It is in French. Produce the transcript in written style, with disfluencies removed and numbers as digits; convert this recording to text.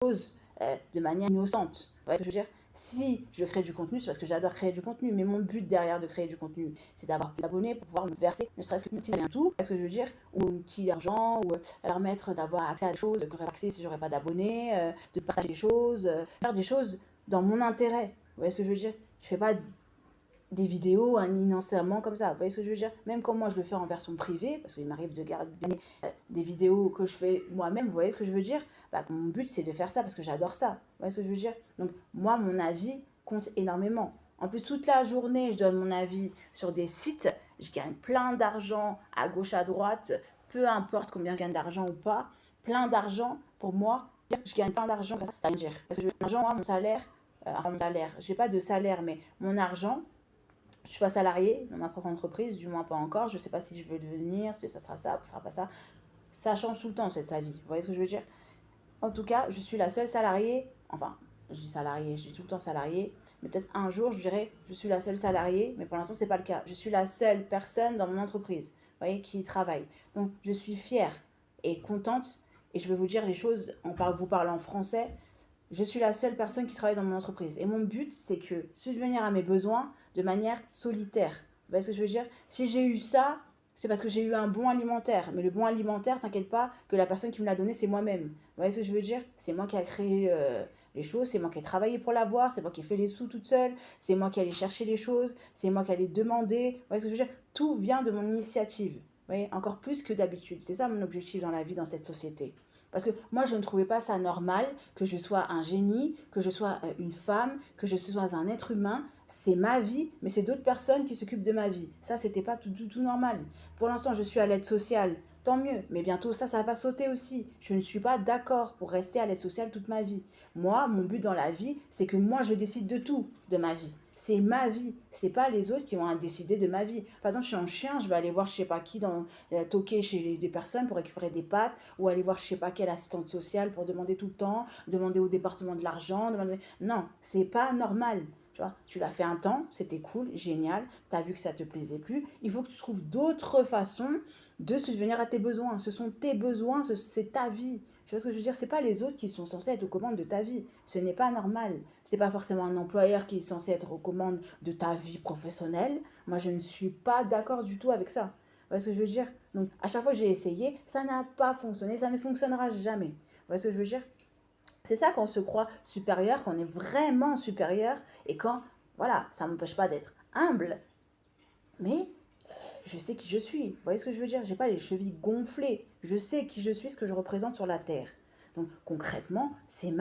choses de manière innocente. Vous voyez ce que je veux dire? Si je crée du contenu, c'est parce que j'adore créer du contenu, mais mon but derrière de créer du contenu, c'est d'avoir plus d'abonnés pour pouvoir me verser, ne serait-ce que une petite rien tout, est-ce que je veux dire, ou un petit argent, ou permettre d'avoir accès à des choses que j'aurais pas accès si j'aurais pas d'abonnés, de partager des choses, faire des choses dans mon intérêt. Vous voyez ce que je veux dire? Je fais pas des vidéos innocemment comme ça. Vous voyez ce que je veux dire? Même quand moi je le fais en version privée, parce qu'il m'arrive de garder des vidéos que je fais moi-même, vous voyez ce que je veux dire? Bah, mon but c'est de faire ça parce que j'adore ça. Vous voyez ce que je veux dire? Donc moi, mon avis compte énormément. En plus, toute la journée, je donne mon avis sur des sites, je gagne plein d'argent à gauche, à droite, peu importe combien je gagne d'argent ou pas, plein d'argent pour moi, je gagne plein d'argent grâce à ça. Dire. Parce que l'argent, moi, mon salaire, mon salaire, je n'ai pas de salaire, mais mon argent, je suis pas salariée dans ma propre entreprise, du moins pas encore. Je sais pas si je veux devenir, si ça sera ça, ça sera pas ça. Ça change tout le temps, cette vie. Vous voyez ce que je veux dire? En tout cas, je suis la seule salariée. Enfin, je dis salariée, je dis tout le temps salariée. Mais peut-être un jour, je dirais, je suis la seule salariée. Mais pour l'instant, c'est pas le cas. Je suis la seule personne dans mon entreprise, vous voyez, qui travaille. Donc, je suis fière et contente. Et je vais vous dire les choses, vous parle en français. Je suis la seule personne qui travaille dans mon entreprise. Et mon but, c'est que subvenir à mes besoins de manière solitaire. Vous voyez ce que je veux dire? Si j'ai eu ça, c'est parce que j'ai eu un bon alimentaire. Mais le bon alimentaire, t'inquiète pas, que la personne qui me l'a donné, c'est moi-même. Vous voyez ce que je veux dire? C'est moi qui ai créé les choses, c'est moi qui ai travaillé pour l'avoir, c'est moi qui ai fait les sous toute seule, c'est moi qui allais chercher les choses, c'est moi qui allais demander. Vous voyez ce que je veux dire? Tout vient de mon initiative. Vous voyez? Encore plus que d'habitude. C'est ça mon objectif dans la vie, dans cette société. Parce que moi, je ne trouvais pas ça normal que je sois un génie, que je sois une femme, que je sois un être humain. C'est ma vie, mais c'est d'autres personnes qui s'occupent de ma vie. Ça, c'était pas tout normal. Pour l'instant, je suis à l'aide sociale. Tant mieux, mais bientôt ça va sauter aussi. Je ne suis pas d'accord pour rester à l'aide sociale toute ma vie. Moi, mon but dans la vie, c'est que moi, je décide de tout de ma vie. C'est ma vie. C'est pas les autres qui vont décider de ma vie. Par exemple, je suis un chien, je vais aller voir je sais pas qui toquer chez des personnes pour récupérer des pâtes, ou aller voir je sais pas quelle assistante sociale pour demander tout le temps, demander au département de l'argent. Demander... Non, c'est pas normal. Tu vois, tu l'as fait un temps, c'était cool, génial, tu as vu que ça te plaisait plus. Il faut que tu trouves d'autres façons de subvenir à tes besoins. Ce sont tes besoins, c'est ta vie. Tu vois ce que je veux dire? C'est pas les autres qui sont censés être aux commandes de ta vie. Ce n'est pas normal. C'est pas forcément un employeur qui est censé être aux commandes de ta vie professionnelle. Moi, je ne suis pas d'accord du tout avec ça. Vous voyez ce que je veux dire? Donc, à chaque fois que j'ai essayé, ça n'a pas fonctionné, ça ne fonctionnera jamais. Vous voyez ce que je veux dire? C'est ça qu'on se croit supérieur, qu'on est vraiment supérieur, et quand, voilà, ça ne m'empêche pas d'être humble, mais je sais qui je suis. Vous voyez ce que je veux dire? J'ai pas les chevilles gonflées. Je sais qui je suis, ce que je représente sur la terre. Donc concrètement, c'est